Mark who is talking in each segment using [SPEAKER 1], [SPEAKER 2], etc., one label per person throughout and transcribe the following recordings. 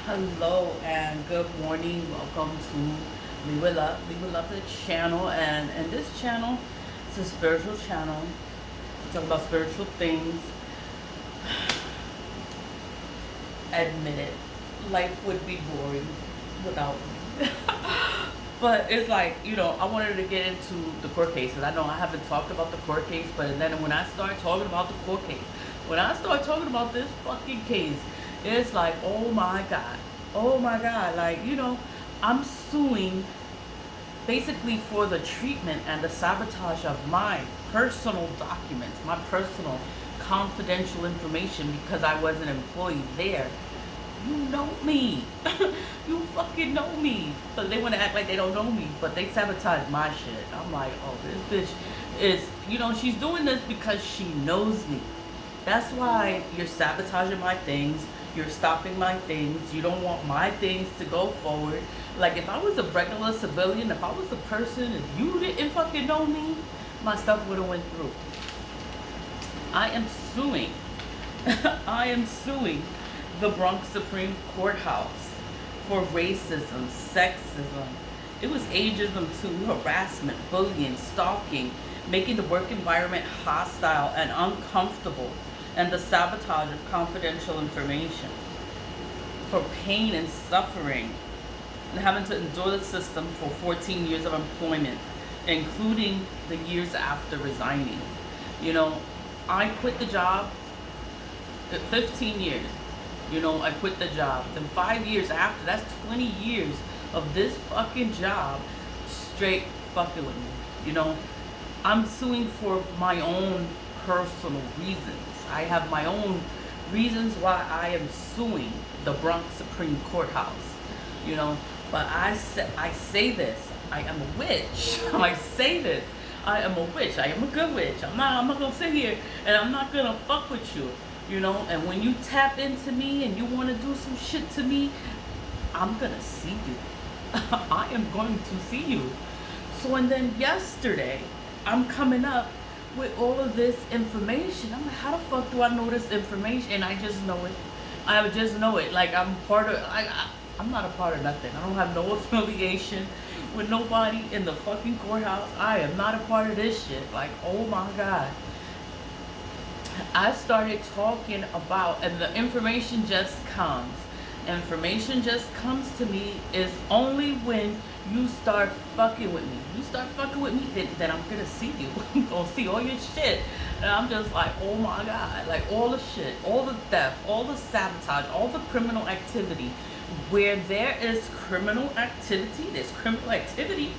[SPEAKER 1] Hello and good morning. Welcome to Leave With Love the channel. And in this channel, it's a spiritual channel. We talk about spiritual things. Admit it, life would be boring without me. But it's like, I wanted to get into the court case. And I know I haven't talked about the court case, but then when I start talking about the court case, when I start talking about this fucking case, it's like, oh my God. Oh my God. Like, I'm suing basically for the treatment and the sabotage of my personal documents, my personal confidential information because I was an employee there. You know me. You fucking know me. But they want to act like they don't know me, but they sabotage my shit. I'm like, oh, this bitch is, she's doing this because she knows me. That's why you're sabotaging my things. You're stopping my things. You don't want my things to go forward. Like, if I was a regular civilian, if I was a person, if you didn't fucking know me, my stuff would have went through. I am suing. I am suing the Bronx Supreme Courthouse for racism, sexism. It was ageism too, harassment, bullying, stalking, making the work environment hostile and uncomfortable, and the sabotage of confidential information, for pain and suffering, and having to endure the system for 14 years of employment, including the years after resigning. I quit the job at 15 years. I quit the job. Then 5 years after, that's 20 years of this fucking job straight fucking with me. I'm suing for my own personal reasons. I have my own reasons why I am suing the Bronx Supreme Courthouse. But I say this. I am a witch. I say this. I am a witch. I am a good witch. I'm not gonna sit here and I'm not gonna fuck with you. And when you tap into me and you want to do some shit to me, I'm gonna see you. I am going to see you. So, and then yesterday, I'm coming up with all of this information. I'm like, how the fuck do I know this information? And I just know it. I just know it. Like, I'm not a part of nothing. I don't have no affiliation with nobody in the fucking courthouse. I am not a part of this shit. Like, oh my God. I started talking about, and the information just comes. Information just comes to me is only when you start fucking with me. You start fucking with me, then I'm gonna see you. I'm gonna see all your shit. And I'm just like, oh my God. Like, all the shit, all the theft, all the sabotage, all the criminal activity. Where there is criminal activity, there's criminal activity.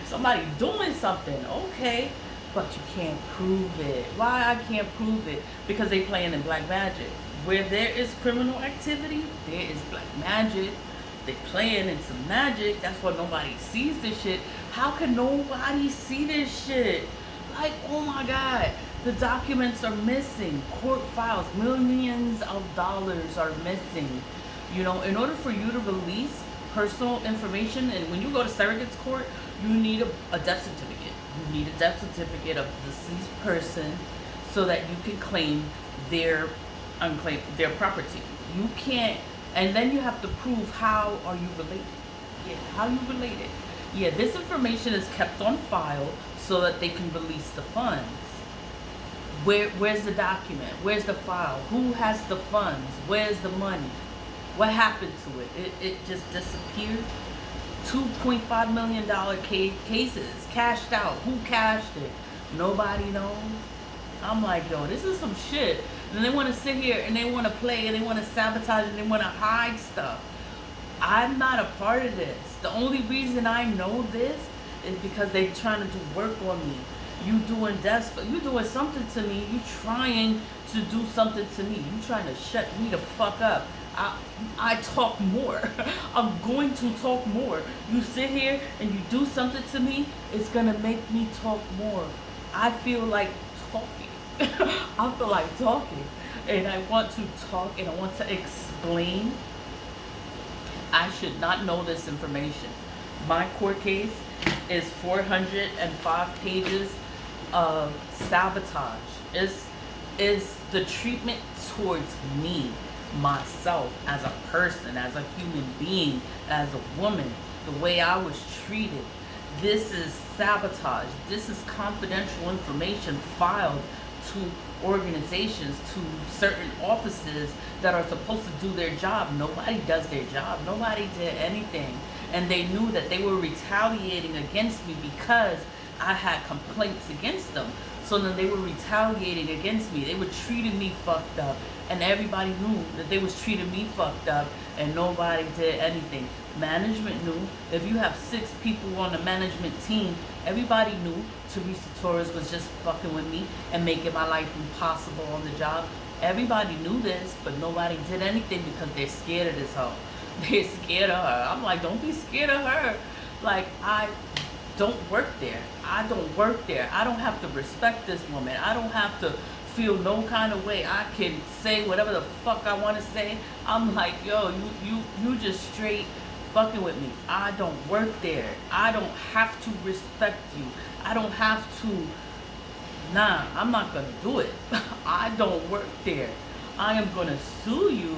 [SPEAKER 1] Somebody doing something, okay. But you can't prove it. Why I can't prove it? Because they playing in black magic. Where there is criminal activity, there is black magic. They playing in some magic. That's why nobody sees this shit. How can nobody see this shit? Like, oh my God. The documents are missing. Court files, millions of dollars are missing. In order for you to release personal information, and when you go to surrogate's court, you need a death certificate. You need a death certificate of the deceased person so that you can claim their property. You can't, and then you have to prove how are you related. Yeah, how you related. Yeah, this information is kept on file so that they can release the funds. Where's the document? Where's the file? Who has the funds? Where's the money? What happened to it? It just disappeared. $2.5 million cases cashed out. Who cashed it? Nobody knows. I'm like, yo, this is some shit. And they want to sit here and they want to play and they want to sabotage and they want to hide stuff. I'm not a part of this. The only reason I know this is because they're trying to do work on me. You doing something to me. You trying to do something to me. You trying to shut me the fuck up. I talk more. I'm going to talk more. You sit here and you do something to me, it's going to make me talk more. I feel like talking. I feel like talking. And I want to talk and I want to explain. I should not know this information. My court case is 405 pages of sabotage. Is the treatment towards me. myself as a person, as a human being, as a woman, the way I was treated. This is sabotage. This is confidential information filed to organizations, to certain offices that are supposed to do their job. Nobody does their job. Nobody did anything. And they knew that they were retaliating against me because I had complaints against them. So then they were retaliating against me. They were treating me fucked up. And everybody knew that they was treating me fucked up and nobody did anything. Management knew. If you have 6 people on the management team, everybody knew Teresa Torres was just fucking with me and making my life impossible on the job. Everybody knew this, but nobody did anything because they're scared of this hoe. They're scared of her. I'm like, don't be scared of her. Like, I don't work there. I don't work there. I don't have to respect this woman. I don't have to feel no kind of way. I can say whatever the fuck I want to say. I'm like, yo, you just straight fucking with me. I don't work there. I don't have to respect you. I don't have to. Nah, I'm not gonna do it. I don't work there. I am gonna sue you.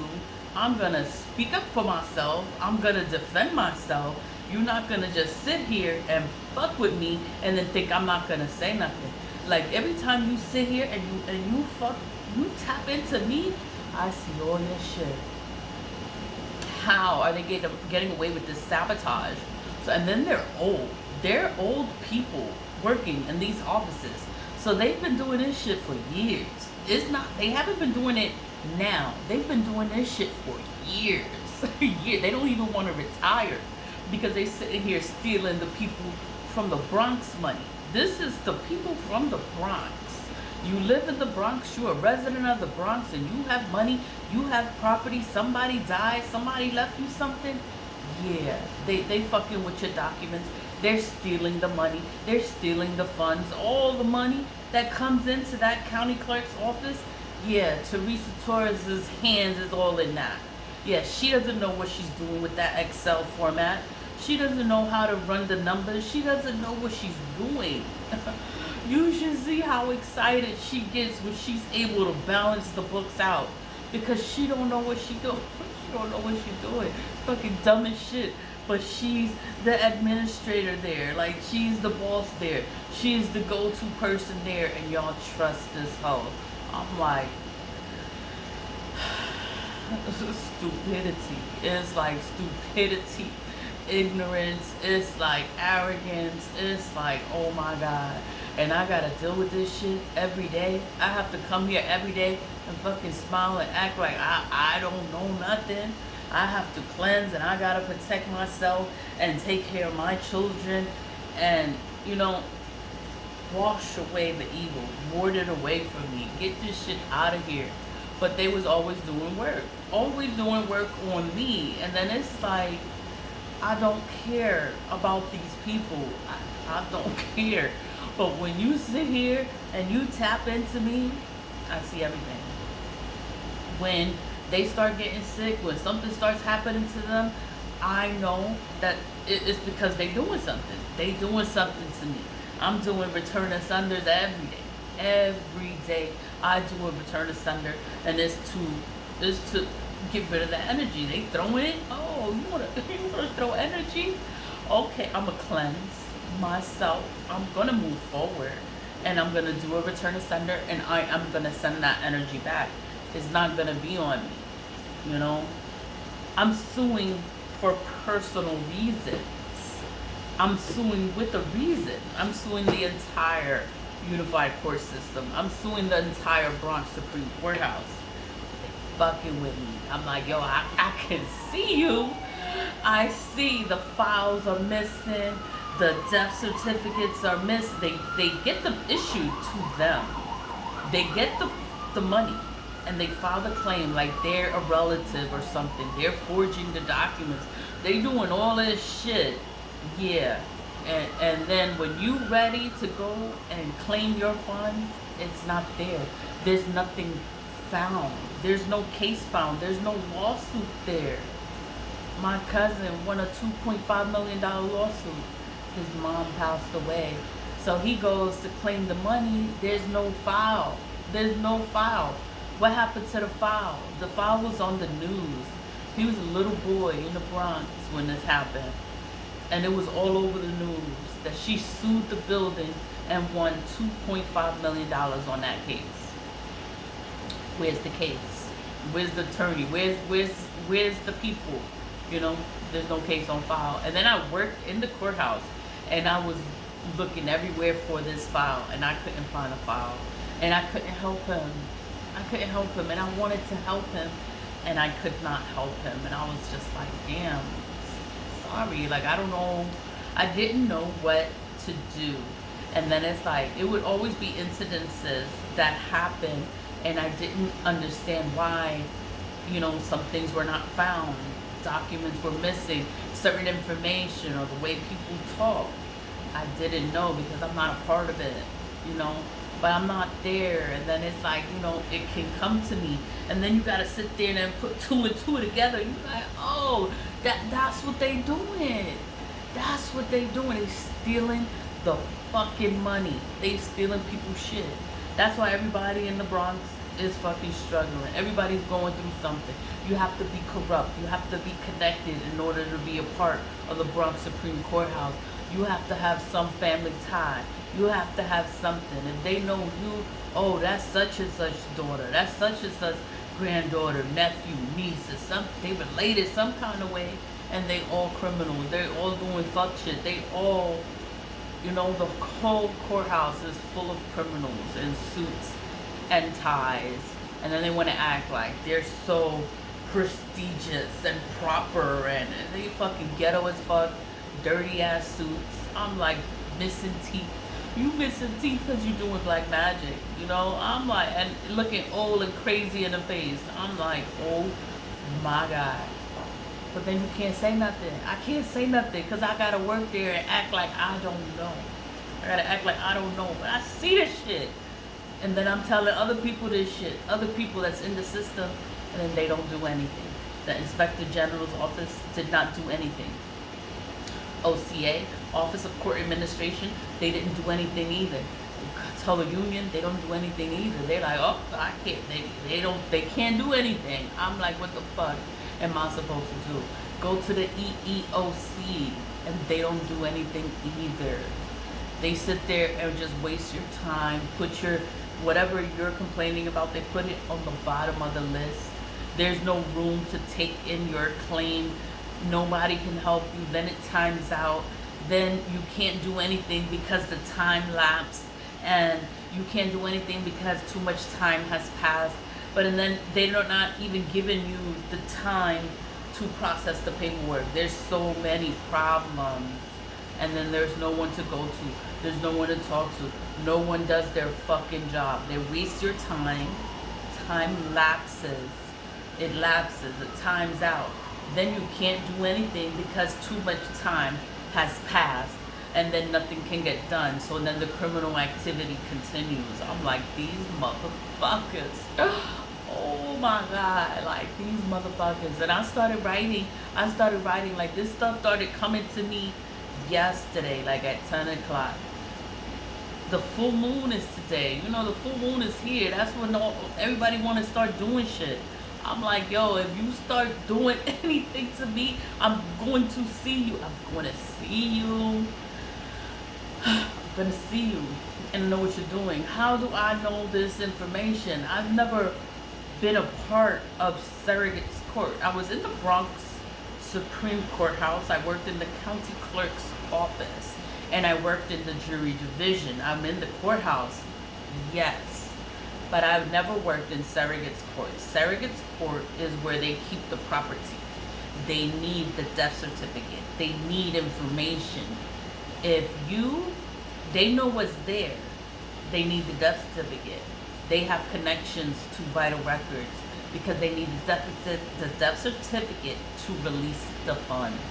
[SPEAKER 1] I'm gonna speak up for myself. I'm gonna defend myself. You're not gonna just sit here and fuck with me and then think I'm not gonna say nothing. Like, every time you sit here and you tap into me, I see all your shit. How are they getting away with this sabotage? So, and then they're old. They're old people working in these offices. So they've been doing this shit for years. They haven't been doing it now. They've been doing this shit for years. Years. They don't even want to retire because they sitting here stealing the people from the Bronx money. This is the people from the Bronx. You live in the Bronx, you're a resident of the Bronx, and you have money, you have property, somebody died, somebody left you something. Yeah, they fucking with your documents. They're stealing the money. They're stealing the funds. All the money that comes into that county clerk's office, yeah, Teresa Torres's hands is all in that. Yeah, she doesn't know what she's doing with that Excel format. She doesn't know how to run the numbers. She doesn't know what she's doing. You should see how excited she gets when she's able to balance the books out. Because she don't know what she's doing. She don't know what she's doing. Fucking dumb as shit. But she's the administrator there. Like, she's the boss there. She's the go-to person there. And y'all trust this hoe. I'm like, stupidity. It's like stupidity. Ignorance, it's like arrogance, it's like, oh my god. And I gotta deal with this shit every day. I have to come here every day and fucking smile and act like I don't know nothing. I have to cleanse and I gotta protect myself and take care of my children and, wash away the evil, ward it away from me, get this shit out of here. But they was always doing work on me. And then it's like, I don't care about these people. I don't care. But when you sit here and you tap into me, I see everything. When they start getting sick, when something starts happening to them, I know that it's because they doing something. They doing something to me. I'm doing return asunder every day. Every day I do a return asunder, and it's to get rid of the energy. They throwing it. Oh, you wanna throw energy? Okay, I'ma cleanse myself. I'm gonna move forward, and I'm gonna do a return asunder, and I'm gonna send that energy back. It's not gonna be on me. I'm suing for personal reasons. I'm suing with a reason. I'm suing the entire Unified Court System. I'm suing the entire Bronx Supreme Courthouse. Fucking with me. I'm like, yo, I can see you. I see the files are missing. The death certificates are missing. They get them issued to them. They get the money and they file the claim like they're a relative or something. They're forging the documents. They doing all this shit. Yeah. And then when you ready to go and claim your funds, it's not there. There's nothing found. There's no case found. There's no lawsuit there. My cousin won a $2.5 million lawsuit. His mom passed away. So he goes to claim the money. There's no file. There's no file. What happened to the file? The file was on the news. He was a little boy in the Bronx when this happened. And it was all over the news that she sued the building and won $2.5 million on that case. Where's the case? Where's the attorney? Where's the people? You know, there's no case on file. And then I worked in the courthouse and I was looking everywhere for this file and I couldn't find a file. And I couldn't help him. And I wanted to help him and I could not help him. And I was just like, damn, sorry. Like, I don't know. I didn't know what to do. And then it's like, it would always be incidences that happen and I didn't understand why, you know, some things were not found. Documents were missing, certain information or the way people talk. I didn't know because I'm not a part of it, you know, but I'm not there. And then it's like, you know, it can come to me and then you got to sit there and then put two and two together. You're like, oh, that's what they doing. That's what they doing. They stealing the fucking money. They stealing people's shit. That's why everybody in the Bronx is fucking struggling. Everybody's going through something. You have to be corrupt. You have to be connected in order to be a part of the Bronx Supreme Courthouse. You have to have some family tie. You have to have something. If they know you, oh, that's such and such daughter. That's such and such granddaughter, nephew, niece, or they related some kind of way, and they all criminals. They all doing fuck shit. They all, you know, the whole courthouse is full of criminals in suits and ties, and then they want to act like they're so prestigious and proper, and they fucking ghetto as fuck, dirty ass suits. I'm like, missing teeth. You missing teeth because you doing black magic, you know? I'm like, and looking old and crazy in the face. I'm like, oh my God. But then you can't say nothing. I can't say nothing because I gotta work there and act like I don't know. I gotta act like I don't know, but I see this shit. And then I'm telling other people this shit, other people that's in the system, and then they don't do anything. The Inspector General's office did not do anything. OCA, Office of Court Administration, they didn't do anything either. Tell union, they don't do anything either. They're like, oh, I can't, they can't do anything. I'm like, what the fuck am I supposed to do? Go to the EEOC, and they don't do anything either. They sit there and just waste your time, put your, whatever you're complaining about, they put it on the bottom of the list. There's no room to take in your claim. Nobody can help you. Then it times out. Then you can't do anything because the time lapsed, and you can't do anything because too much time has passed. But and then they're not even giving you the time to process the paperwork. There's so many problems, and then there's no one to go to. There's no one to talk to. No one does their fucking job. They waste your time. Time lapses. It lapses. It times out. Then you can't do anything because too much time has passed, and then nothing can get done. So then the criminal activity continues. I'm like, these motherfuckers. Oh my God, like these motherfuckers. And I started writing like this stuff started coming to me yesterday, like at 10 o'clock. The full moon is today. You know, the full moon is here. That's when everybody want to start doing shit. I'm like, yo, if you start doing anything to me, I'm going to see you. I'm going to see you. I'm going to see you and know what you're doing. How do I know this information? I've never been a part of surrogate's court. I was in the Bronx Supreme Courthouse. I worked in the county clerk's office, and I worked in the jury division. I'm in the courthouse, yes, but I've never worked in surrogate's court. Surrogate's court is where they keep the property. They need the death certificate. They need information. They know what's there. They need the death certificate. They have connections to vital records because they need the death certificate to release the funds.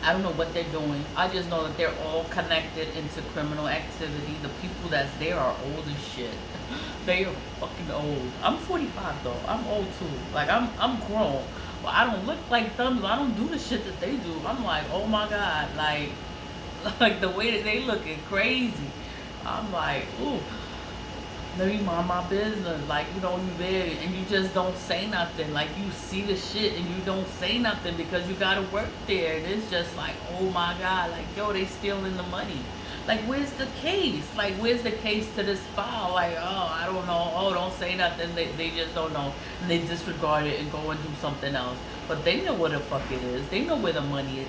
[SPEAKER 1] I don't know what they're doing. I just know that they're all connected into criminal activity. The people that's there are old as shit. They are fucking old. I'm 45 though. I'm old too. Like I'm grown. But I don't look like them. I don't do the shit that they do. I'm like, oh my God, like the way that they looking crazy. I'm like, ooh. let me mind my business. Like, you know, you there and you just don't say nothing. Like, you see the shit and you don't say nothing because you gotta work there. And it's just like, oh my God, like, yo, they stealing the money. Like, where's the case? Like, where's the case to this file? Like, oh, I don't know. Oh, don't say nothing. They just don't know. And they disregard it and go and do something else. But they know what the fuck it is. They know where the money is.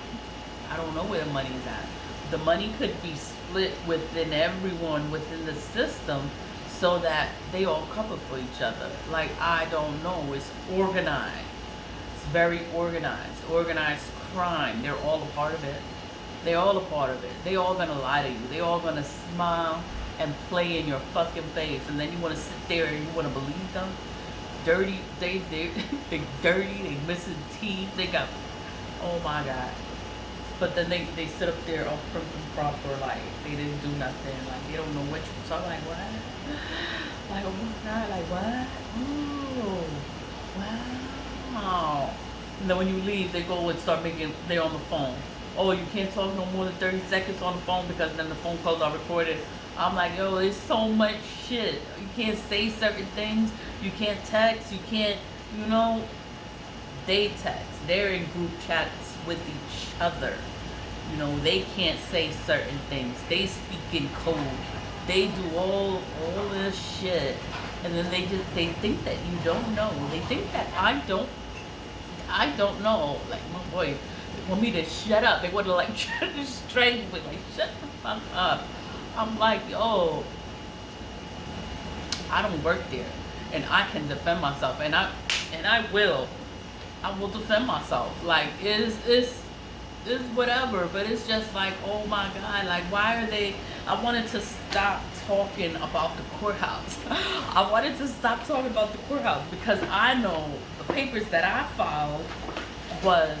[SPEAKER 1] I don't know where the money is at. The money could be split within everyone within the system so that they all cover for each other. Like, I don't know. It's organized. It's very organized. Organized crime. They're all a part of it. They're all a part of it. They all gonna lie to you. They all gonna smile and play in your fucking face. And then you wanna sit there and you wanna believe them? Dirty, they dirty, they missing teeth, they got, oh my God. But then they sit up there all prim and proper, like they didn't do nothing, like they don't know what you, so I'm like, what? Like, oh my God, like what? Oh, wow. And then when you leave, they go and start making, they're on the phone. Oh, you can't talk no more than 30 seconds on the phone because then the phone calls are recorded. I'm like, yo, there's so much shit. You can't say certain things. You can't text. You can't, you know. They text. They're in group chats with each other. You know, they can't say certain things. They speak in code. They do all this shit. And then they think that you don't know. They think that I don't know. Like, my boy, they want me to shut up. They want to like try to strangle me. Like, shut the fuck up. I'm like, yo, I don't work there, and I can defend myself, and I will defend myself. Like, it's whatever, but it's just like, oh my God, like, why are they? I wanted to stop talking about the courthouse. I wanted to stop talking about the courthouse because I know the papers that I filed was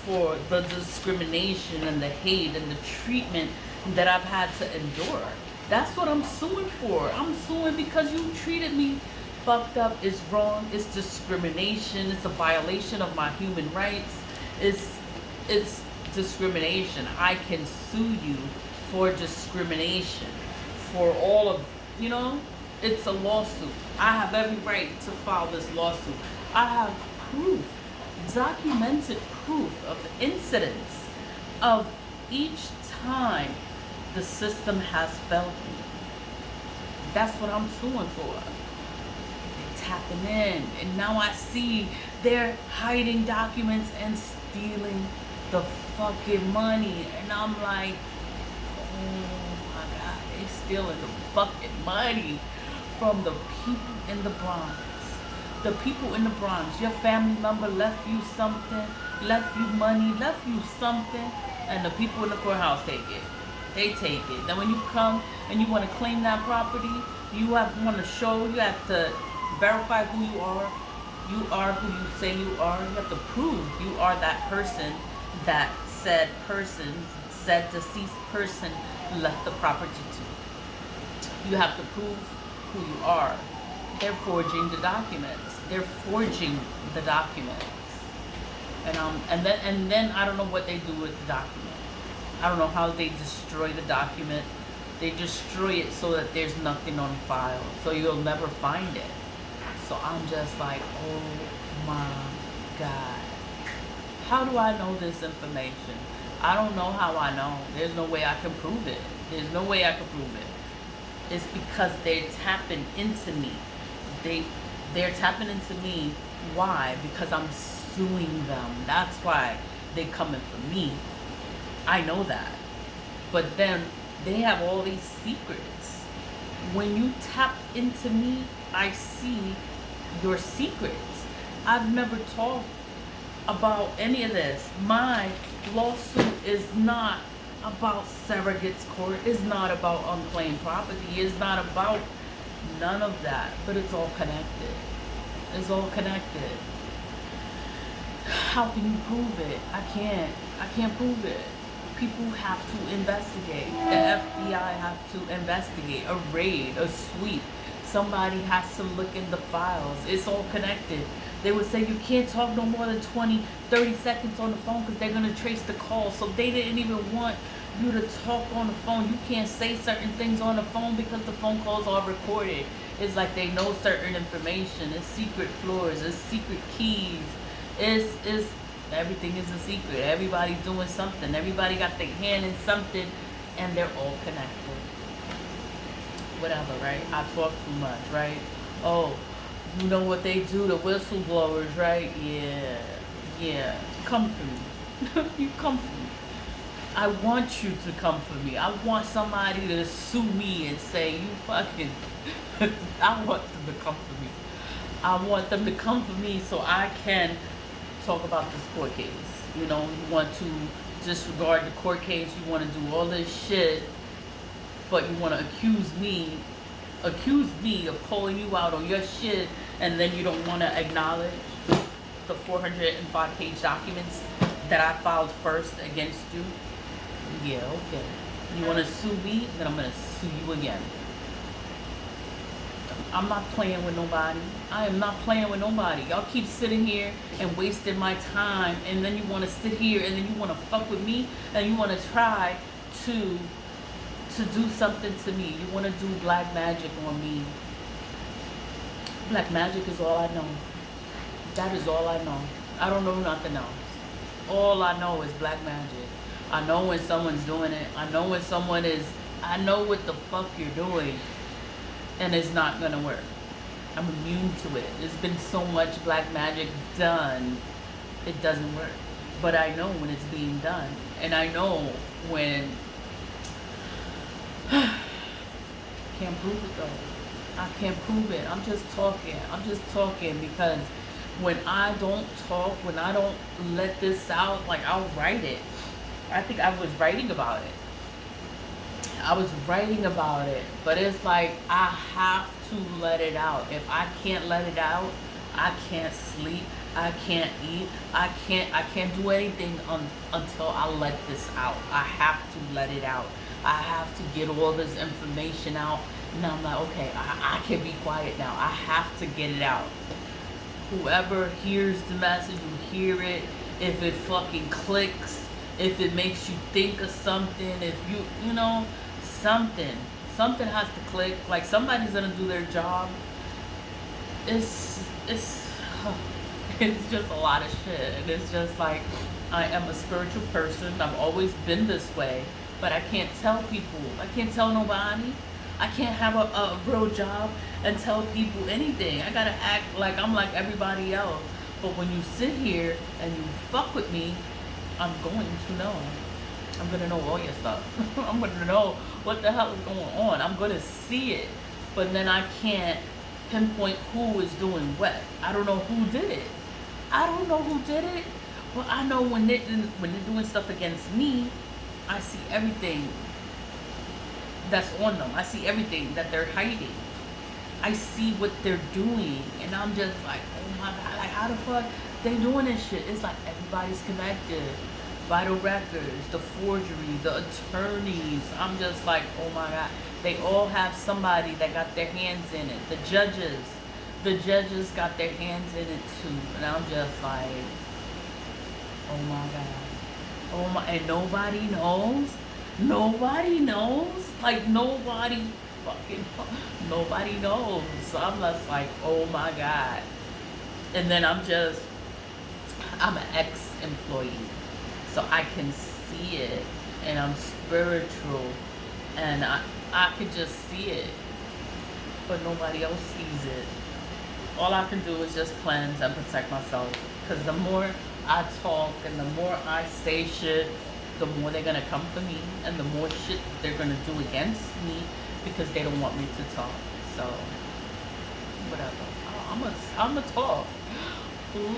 [SPEAKER 1] for the discrimination and the hate and the treatment that I've had to endure. That's what I'm suing for. I'm suing because you treated me fucked up. It's wrong. It's discrimination. It's a violation of my human rights. It's discrimination. I can sue you for discrimination. For all of, you know, it's a lawsuit. I have every right to file this lawsuit. I have proof, documented proof of incidents of each time the system has failed me. That's what I'm suing for. They're tapping in, and now I see they're hiding documents and stealing the fucking money, and I'm like, oh my God, they're stealing the fucking money from the people in the Bronx. The people in the Bronx, your family member left you something, left you money, left you something, and the people in the courthouse take it. They take it. Then when you come and you want to claim that property, you want to show, you have to verify who you are. You are who you say you are. You have to prove you are that person that said deceased person left the property to. You have to prove who you are. They're forging the documents. They're forging the documents. And then I don't know what they do with the document. I don't know how they destroy the document. They destroy it so that there's nothing on file, so you'll never find it. So I'm just like, oh my God. How do I know this information? I don't know how I know. There's no way I can prove it. There's no way I can prove it. It's because they're tapping into me. They're tapping into me. Why? Because I'm suing them. That's why they're coming for me. I know that. But then they have all these secrets. When you tap into me, I see your secrets. I've never talked about any of this. My lawsuit is not about surrogates court. It's not about unclaimed property. It's not about none of that. But it's all connected. It's all connected. How can you prove it? I can't prove it. People have to investigate. The FBI have to investigate. A raid, a sweep. Somebody has to look in the files. It's all connected. They would say you can't talk no more than 20, 30 seconds on the phone because they're going to trace the call. So they didn't even want you to talk on the phone. You can't say certain things on the phone because the phone calls are recorded. It's like they know certain information. It's secret floors. It's secret keys. It's everything is a secret. Everybody's doing something. Everybody got their hand in something, and they're all connected. Whatever, right? I talk too much, right? Oh, you know what they do, the whistleblowers, right? Yeah, yeah. Come for me. You come for me. I want you to come for me. I want somebody to sue me and say, you fucking... I want them to come for me. I want them to come for me so I can talk about this court case. You know, you want to disregard the court case. You want to do all this shit, but you want to accuse me of calling you out on your shit, and then you don't want to acknowledge the 405-page documents that I filed first against you. Yeah, okay. You want to sue me? Then I'm going to sue you again. I'm not playing with nobody. I am not playing with nobody. Y'all keep sitting here and wasting my time, and then you want to sit here and then you want to fuck with me, and you want to try to do something to me. You want to do black magic on me. Black magic is all I know. That is all I know. I don't know nothing else. All I know is black magic. I know when someone's doing it. I know when someone is... I know what the fuck you're doing. And it's not gonna work. I'm immune to it. There's been so much black magic done. It doesn't work. But I know when it's being done. And I know when... Can't prove it though. I can't prove it. I'm just talking. I'm just talking because when I don't talk, when I don't let this out, like I'll write it. I think I was writing about it. But it's like I have to let it out. If I can't let it out, I can't sleep. I can't eat. I can't do anything until I let this out. I have to let it out. I have to get all this information out. And I'm like, okay, I can be quiet now. I have to get it out. Whoever hears the message, you hear it. If it fucking clicks, if it makes you think of something, if you know, something has to click. Like somebody's gonna do their job. It's just a lot of shit. And it's just like, I am a spiritual person. I've always been this way, but I can't tell people. I can't tell nobody. I can't have a real job and tell people anything. I gotta act like I'm like everybody else. But when you sit here and you fuck with me, I'm going to know. I'm gonna know all your stuff. I'm gonna know what the hell is going on. I'm gonna see it. But then I can't pinpoint who is doing what. I don't know who did it. But I know when they're doing stuff against me, I see everything that's on them. I see everything that they're hiding. I see what they're doing, and I'm just like, oh my god, like how the fuck they doing this shit? It's like everybody's connected. Vital records, the forgery, the attorneys. I'm just like, oh my god. They all have somebody that got their hands in it. The judges got their hands in it too. And I'm just like, oh my god. Oh my, and nobody knows. Like nobody knows. So I'm just like, oh my god. And then I'm an ex-employee. So I can see it, and I'm spiritual, and I can just see it, but nobody else sees it. All I can do is just cleanse and protect myself, because the more I talk and the more I say shit, the more they're gonna come for me, and the more shit they're gonna do against me, because they don't want me to talk. So whatever. I'm a talk.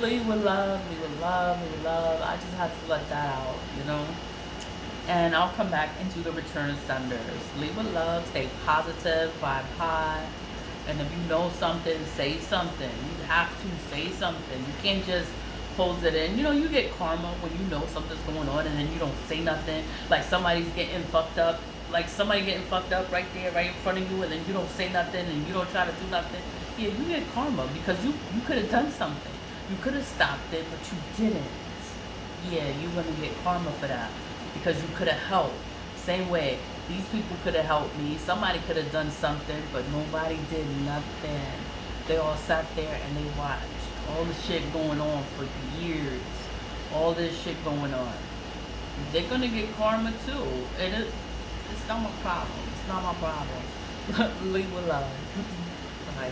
[SPEAKER 1] Lead with love. I just have to let that out, you know? And I'll come back and do the return senders. Lead with love, stay positive, vibe high. And if you know something, say something. You have to say something. You can't just hold it in. You know, you get karma when you know something's going on and then you don't say nothing. Like somebody's getting fucked up. Like somebody getting fucked up right there, right in front of you, and then you don't say nothing and you don't try to do nothing. Yeah, you get karma because you could have done something. You could have stopped it, but you didn't. Yeah, you're going to get karma for that because you could have helped. same way. These people could have helped me. Somebody could have done something, but nobody did nothing. They all sat there and they watched all the shit going on for years. All this shit going on. They're gonna get karma too. It's not my problem. It's not my problem. Leave alone. Bye.